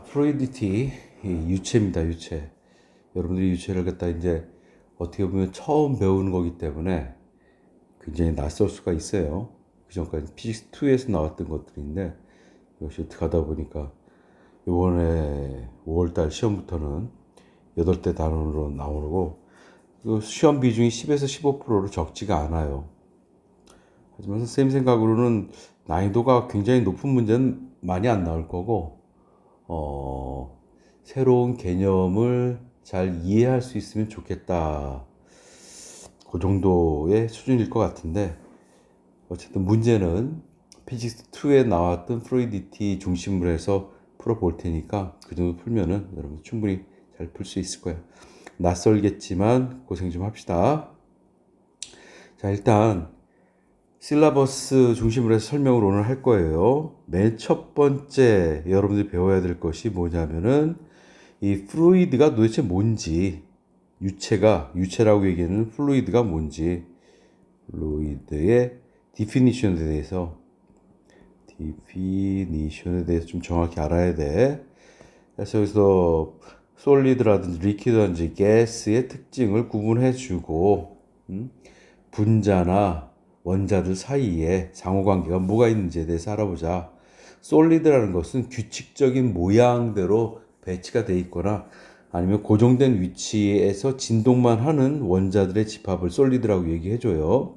플루이디티, 이 유체입니다. 유체. 여러분들이 유체를 갖다 이제 어떻게 보면 처음 배우는 거기 때문에 굉장히 낯설 수가 있어요. 그 전까지 피직스 2에서 나왔던 것들인데 역시 어떻게 하다 보니까 이번에 5월달 시험부터는 8대 단원으로 나오고 시험 비중이 10에서 15%로 적지가 않아요. 하지만 선생님 생각으로는 난이도가 굉장히 높은 문제는 많이 안 나올 거고 새로운 개념을 잘 이해할 수 있으면 좋겠다. 그 정도의 수준일 것 같은데, 어쨌든 문제는 피직스 2에 나왔던 플루이디티 중심으로 해서 풀어볼 테니까 그 정도 풀면은 여러분 충분히 잘 풀 수 있을 거예요. 낯설겠지만 고생 좀 합시다. 자, 일단 실라버스 중심으로 해서 설명을 오늘 할 거예요. 맨 첫 번째 여러분들이 배워야 될 것이 뭐냐면은 이 플루이드가 도대체 뭔지, 유체라고 얘기하는 플루이드가 뭔지, 플루이드의 디피니션에 대해서 좀 정확히 알아야 돼. 그래서 여기서 솔리드라든지 리퀴드라든지 가스의 특징을 구분해 주고, 분자나 원자들 사이에 상호관계가 뭐가 있는지에 대해서 알아보자. 솔리드라는 것은 규칙적인 모양대로 배치가 되어 있거나 아니면 고정된 위치에서 진동만 하는 원자들의 집합을 솔리드라고 얘기해줘요.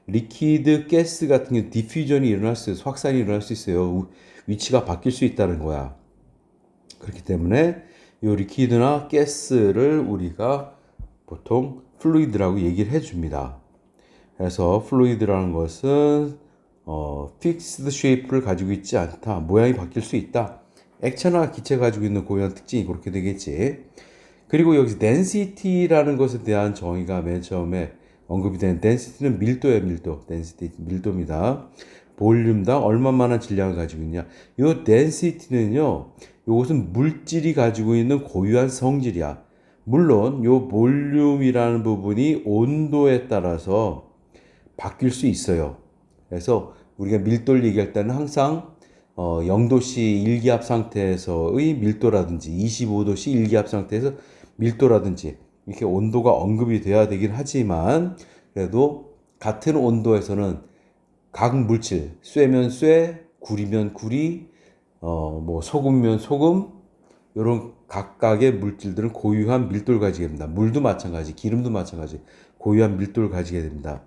리퀴드, 가스 같은 경우 디퓨전이 일어날 수 있어요. 확산이 일어날 수 있어요. 위치가 바뀔 수 있다는 거야. 그렇기 때문에 이 리퀴드나 가스를 우리가 보통 플루이드라고 얘기를 해줍니다. 그래서 플루이드라는 것은 픽스드 쉐이프를 가지고 있지 않다. 모양이 바뀔 수 있다. 액체나 기체가 가지고 있는 고유한 특징이 그렇게 되겠지. 그리고 여기서 density라는 것에 대한 정의가 맨 처음에 언급이 된 density는 밀도예요, 밀도. density, 밀도입니다. 볼륨당 얼마만한 질량을 가지고 있냐. 이 density는요, 이것은 물질이 가지고 있는 고유한 성질이야. 물론 이 볼륨이라는 부분이 온도에 따라서 바뀔 수 있어요. 그래서 우리가 밀도를 얘기할 때는 항상 0도씨 일기압 상태에서의 밀도라든지 25도씨 일기압 상태에서 밀도라든지 이렇게 온도가 언급이 돼야 되긴 하지만 그래도 같은 온도에서는 각 물질, 쇠면 쇠, 구리면 구리, 뭐 소금면 소금 이런 각각의 물질들은 고유한 밀도를 가지게 됩니다. 물도 마찬가지, 기름도 마찬가지 고유한 밀도를 가지게 됩니다.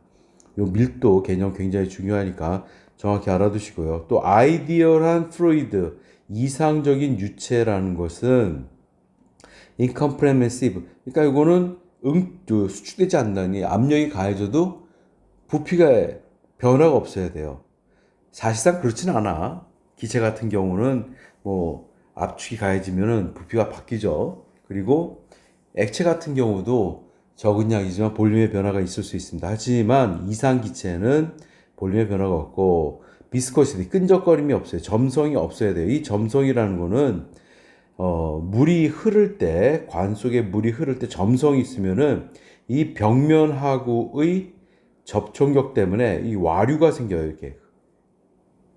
이 밀도 개념 굉장히 중요하니까 정확히 알아두시고요. 또 아이디얼한 플루이드, 이상적인 유체라는 것은 incomprehensive. 그러니까 이거는 수축되지 않다니 압력이 가해져도 부피가 변화가 없어야 돼요. 사실상 그렇진 않아. 기체 같은 경우는 뭐 압축이 가해지면은 부피가 바뀌죠. 그리고 액체 같은 경우도 적은 양이지만 볼륨의 변화가 있을 수 있습니다. 하지만 이상기체는 볼륨의 변화가 없고 비스코시티, 끈적거림이 없어요. 점성이 없어야 돼요. 이 점성이라는 거는 물이 흐를 때, 관 속에 물이 흐를 때 점성이 있으면은 이 벽면하고의 접촉력 때문에 이 와류가 생겨요. 이렇게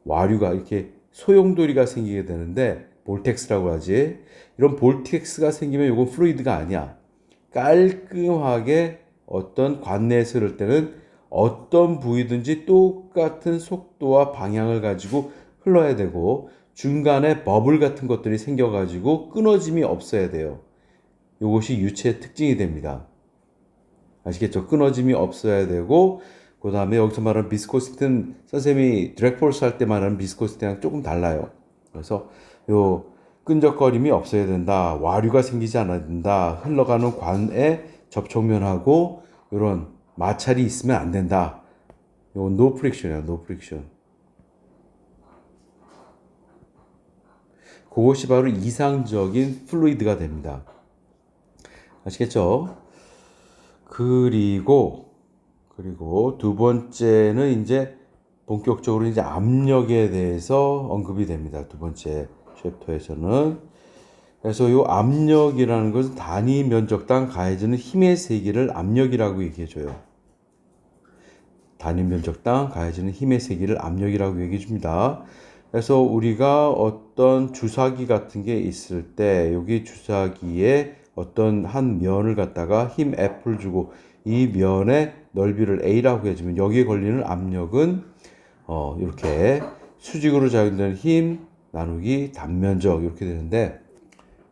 와류가 이렇게 소용돌이가 생기게 되는데 볼텍스라고 하지. 이런 볼텍스가 생기면 이건 플루이드가 아니야. 깔끔하게 어떤 관내에서 흐를 때는 어떤 부위든지 똑같은 속도와 방향을 가지고 흘러야 되고 중간에 버블 같은 것들이 생겨가지고 끊어짐이 없어야 돼요. 이것이 유체의 특징이 됩니다. 아시겠죠? 끊어짐이 없어야 되고 그 다음에 여기서 말하는 비스코시티는 선생님이 드랙폴스 할 때 말하는 비스코시티랑 조금 달라요. 그래서 요 끈적거림이 없어야 된다. 와류가 생기지 않아야 된다. 흘러가는 관에 접촉면하고 이런 마찰이 있으면 안 된다. 요 노 프릭션이야. 노 프릭션. 그것이 바로 이상적인 플루이드가 됩니다. 아시겠죠? 그리고 두 번째는 이제 본격적으로 이제 압력에 대해서 언급이 됩니다. 두 번째 챕터에서는. 그래서 이 압력이라는 것은 단위 면적당 가해지는 힘의 세기를 압력이라고 얘기해줘요. 단위 면적당 가해지는 힘의 세기를 압력이라고 얘기해줍니다. 그래서 우리가 어떤 주사기 같은 게 있을 때 여기 주사기에 어떤 한 면을 갖다가 힘 F를 주고 이 면의 넓이를 A라고 해주면 여기에 걸리는 압력은 이렇게 수직으로 작용되는 힘 나누기 단면적 이렇게 되는데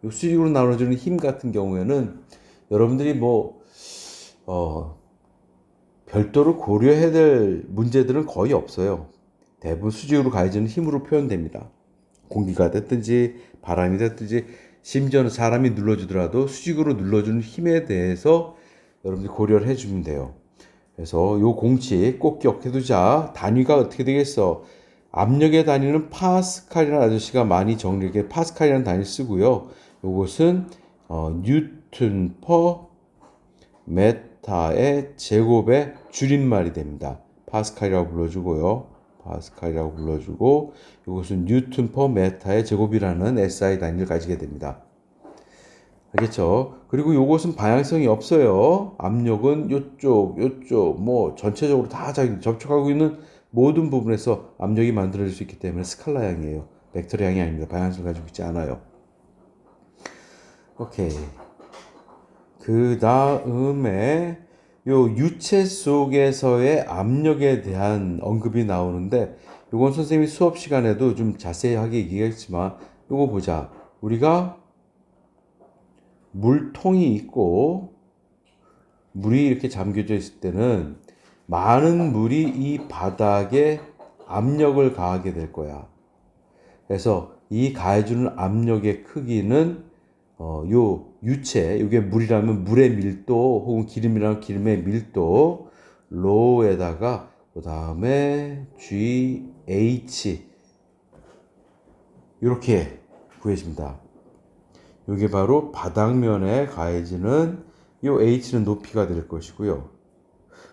이 수직으로 나눠지는 힘 같은 경우에는 여러분들이 별도로 고려해야 될 문제들은 거의 없어요. 대부분 수직으로 가해지는 힘으로 표현됩니다. 공기가 됐든지 바람이 됐든지 심지어는 사람이 눌러주더라도 수직으로 눌러주는 힘에 대해서 여러분들이 고려를 해주면 돼요. 그래서 요 공식 꼭 기억해두자. 단위가 어떻게 되겠어? 압력의 단위는 파스칼이라는 아저씨가 많이 정리하게 파스칼이라는 단위를 쓰고요. 요것은 뉴턴 퍼 메타의 제곱의 줄임말이 됩니다. 파스칼이라고 불러주고요. 파스칼이라고 불러주고 이것은 뉴턴 퍼 메타의 제곱이라는 SI 단위를 가지게 됩니다. 알겠죠? 그리고 이것은 방향성이 없어요. 압력은 요쪽, 전체적으로 다 접촉하고 있는 모든 부분에서 압력이 만들어질 수 있기 때문에 스칼라형이에요. 벡터량이 아닙니다. 방향성을 가지고 있지 않아요. 오케이. 그 다음에 요 유체 속에서의 압력에 대한 언급이 나오는데 이건 선생님이 수업 시간에도 좀 자세하게 얘기했지만 이거 보자. 우리가 물통이 있고 물이 이렇게 잠겨져 있을 때는 많은 물이 이 바닥에 압력을 가하게 될 거야. 그래서 이 가해주는 압력의 크기는 요 유체, 이게 물이라면 물의 밀도 혹은 기름이라면 기름의 밀도 로에다가 그 다음에 GH 이렇게 구해집니다. 이게 바로 바닥면에 가해지는 요 H는 높이가 될 것이고요.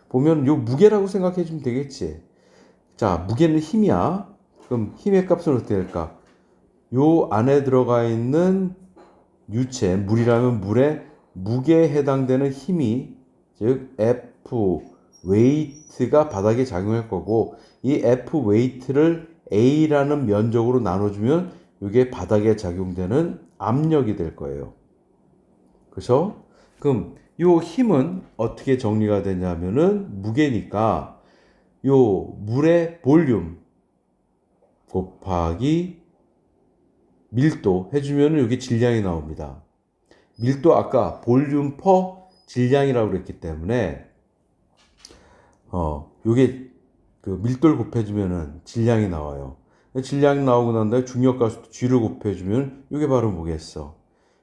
보면 요 무게라고 생각해 주면 되겠지. 자, 무게는 힘이야. 그럼 힘의 값은 어떻게 될까? 요 안에 들어가 있는 유체, 물이라면 물의 무게에 해당되는 힘이 즉 F 웨이트가 바닥에 작용할 거고 이 F 웨이트를 A라는 면적으로 나눠주면 이게 바닥에 작용되는 압력이 될 거예요. 그렇죠? 그럼 이 힘은 어떻게 정리가 되냐면은 무게니까 요 물의 볼륨 곱하기 밀도 해주면 여기 질량이 나옵니다. 밀도 아까 볼륨 퍼 질량이라고 그랬기 때문에 요게 그 밀도를 곱해주면은 질량이 나와요. 질량이 나오고 난 다음에 중력가속도 G를 곱해주면 요게 바로 뭐겠어?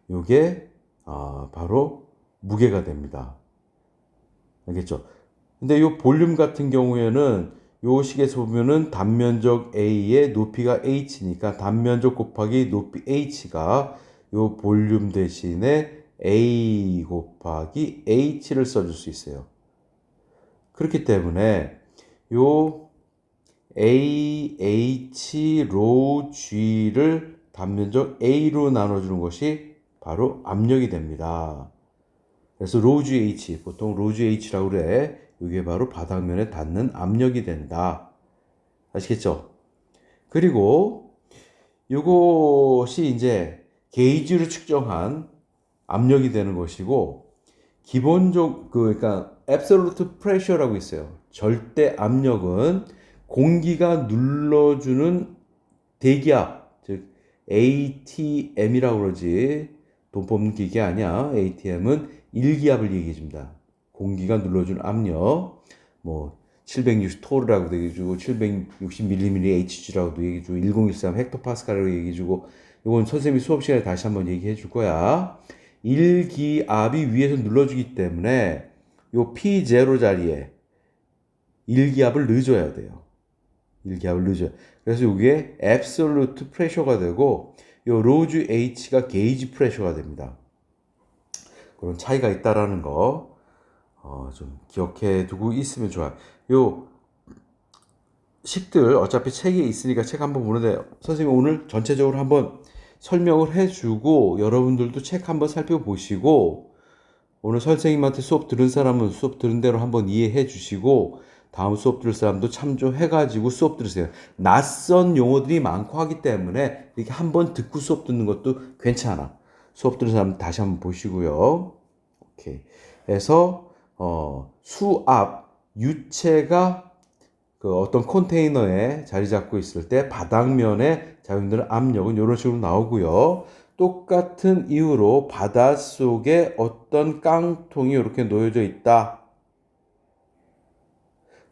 요게 바로 무게가 됩니다. 알겠죠? 근데 요 볼륨 같은 경우에는 요 식에서 보면은 단면적 A의 높이가 H니까 단면적 곱하기 높이 H가 요 볼륨 대신에 A 곱하기 H를 써줄 수 있어요. 그렇기 때문에 요 AH 로 G를 단면적 A로 나눠주는 것이 바로 압력이 됩니다. 그래서 로즈 H, 보통 로즈 H라고 그래. 이게 바로 바닥면에 닿는 압력이 된다. 아시겠죠? 그리고 이것이 이제 게이지로 측정한 압력이 되는 것이고 그러니까 absolute pressure라고 있어요. 절대 압력은 공기가 눌러주는 대기압, 즉 ATM이라고 그러지. 돈 뽑는 기계 아니야. ATM은 일기압을 얘기해 줍니다. 공기가 눌러주는 압력, 760 토르라고도 얘기해 주고, 760mm HG라고도 얘기해 주고, 1013 헥토파스칼이라고 얘기해 주고, 이건 선생님이 수업 시간에 다시 한번 얘기해 줄 거야. 일기압이 위에서 눌러주기 때문에 요 P0 자리에 일기압을 넣어줘야 돼요. 일기압을 넣어줘야. 그래서 이게 absolute pressure가 되고, 요 로즈 H가 게이지 프레셔가 됩니다. 그런 차이가 있다라는 거 좀 기억해 두고 있으면 좋아요. 요 식들 어차피 책에 있으니까 책 한번 보는데 선생님 오늘 전체적으로 한번 설명을 해주고 여러분들도 책 한번 살펴보시고 오늘 선생님한테 수업 들은 사람은 수업 들은 대로 한번 이해해 주시고 다음 수업 들을 사람도 참조해가지고 수업 들으세요. 낯선 용어들이 많고 하기 때문에 이렇게 한번 듣고 수업 듣는 것도 괜찮아. 수업 들은 사람 다시 한번 보시고요. 오케이. 그래서 수압 유체가 그 어떤 컨테이너에 자리 잡고 있을 때 바닥면에 작용되는 압력은 이런 식으로 나오고요. 똑같은 이유로 바닷속에 어떤 깡통이 이렇게 놓여져 있다.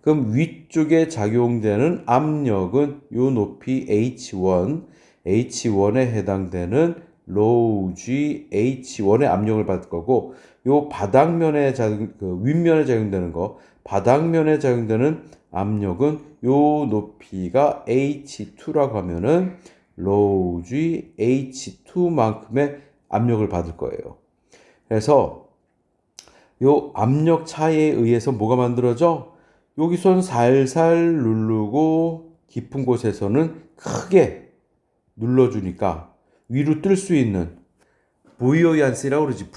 그럼 위쪽에 작용되는 압력은 요 높이 H1, H1에 해당되는 로우 G H1의 압력을 받을 거고, 요 바닥면에 그 윗면에 작용되는 거, 바닥면에 작용되는 압력은 요 높이가 H2라고 하면은 로우 G H2만큼의 압력을 받을 거예요. 그래서 요 압력 차이에 의해서 뭐가 만들어져? 여기선 살살 누르고 깊은 곳에서는 크게 눌러주니까 위로 뜰 수 있는 부여얀스라고 그러지.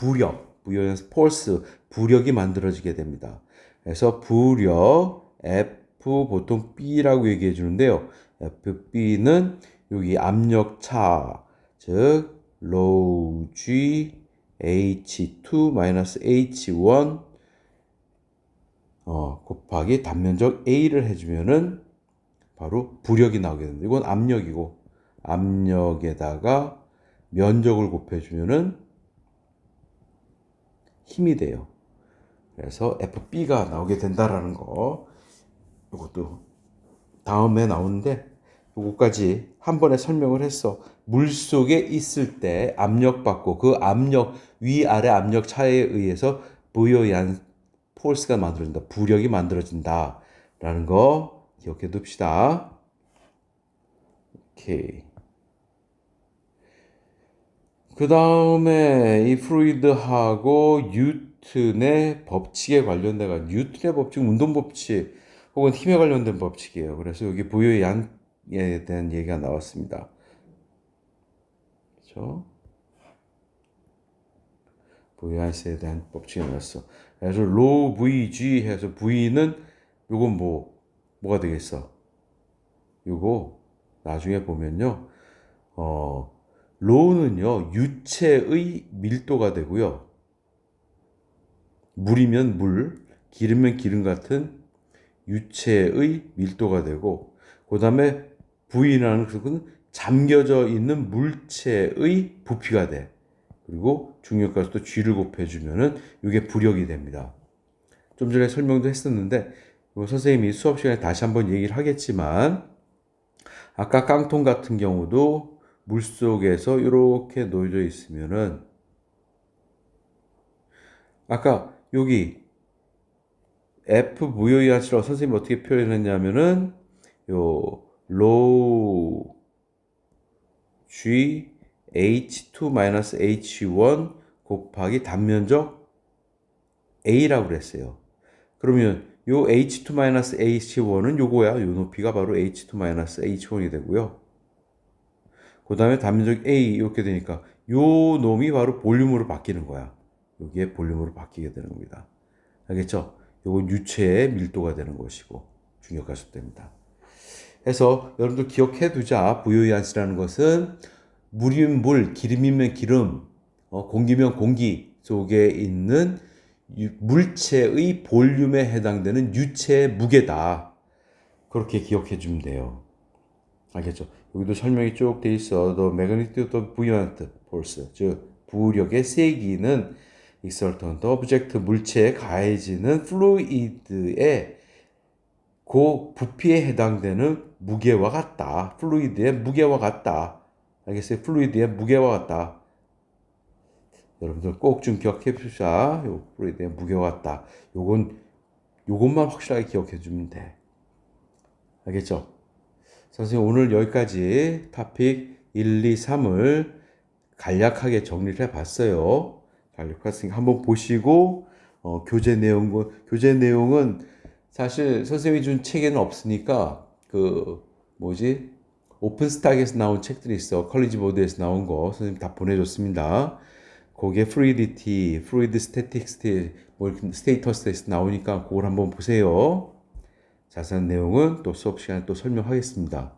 부여얀스 폴스, 부력이 만들어지게 됩니다. 그래서 부력 F 보통 B라고 얘기해 주는데요. FB는 여기 압력 차, 즉 low G H2 H1 곱하기 단면적 A를 해주면은 바로 부력이 나오게 됩니다. 이건 압력이고, 압력에다가 면적을 곱해주면은 힘이 돼요. 그래서 FB가 나오게 된다라는 거. 이것도 다음에 나오는데, 이거까지 한 번에 설명을 했어. 물 속에 있을 때 압력받고 그 압력, 위아래 압력 차이에 의해서 부여얀 폴스가 만들어진다. 부력이 만들어진다. 라는 거 기억해 둡시다. 오케이. 그 다음에 이 프루이드하고 뉴턴의 법칙에 관련돼가 뉴턴의 법칙, 운동 법칙 혹은 힘에 관련된 법칙이에요. 그래서 여기 부여의 양에 대한 얘기가 나왔습니다. 그렇죠? 부여의 양에 대한 법칙이 나왔어. 그래서 로 VG 해서 V는 요건 뭐가 되겠어? 요거 나중에 보면요. 로우는요, 유체의 밀도가 되고요. 물이면 물, 기름면 기름 같은 유체의 밀도가 되고, 그 다음에 V라는 것은 잠겨져 있는 물체의 부피가 돼. 그리고 중력가속도 G를 곱해주면은 이게 부력이 됩니다. 좀 전에 설명도 했었는데, 선생님이 수업 시간에 다시 한번 얘기를 하겠지만, 아까 깡통 같은 경우도 물 속에서 이렇게 놓여져 있으면은, 아까 여기 F 무효의 한치라고 선생님이 어떻게 표현했냐면은, 요 low G H2-H1 곱하기 단면적 A라고 그랬어요. 그러면 요 H2-H1은 요거야. 요 높이가 바로 H2-H1이 되고요. 그 다음에 단면적 A 이렇게 되니까 요 놈이 바로 볼륨으로 바뀌는 거야. 여기에 볼륨으로 바뀌게 되는 겁니다. 알겠죠? 요건 유체의 밀도가 되는 것이고 중력가속도입니다. 그래서 여러분들 기억해 두자. 부요이한스라는 것은 물이면 물, 기름이면 기름, 공기면 공기 속에 있는 물체의 볼륨에 해당되는 유체의 무게다. 그렇게 기억해 주면 돼요. 알겠죠? 여기도 설명이 쭉 돼 있어. The magnitude of buoyant force, 즉 부력의 세기는 exerted object 물체에 가해지는 fluid의 그 부피에 해당되는 무게와 같다. 플루이드의 무게와 같다. 알겠어요? 플루이드의 무게와 같다. 여러분들 꼭 좀 기억해 주십시오. 요 플루이드의 무게와 같다. 요것만 확실하게 기억해 주면 돼. 알겠죠? 선생님 오늘 여기까지 토픽 1, 2, 3을 간략하게 정리를 해봤어요. 간략하게 한번 보시고 교재 내용은 사실 선생님이 준 책에는 없으니까 오픈스탁에서 나온 책들이 있어. 컬리지 보드에서 나온 거 선생님 다 보내줬습니다. 거기에 프루이드 스태틱스, 스테이터스에서 나오니까 그걸 한번 보세요. 자세한 내용은 또 수업 시간에 또 설명하겠습니다.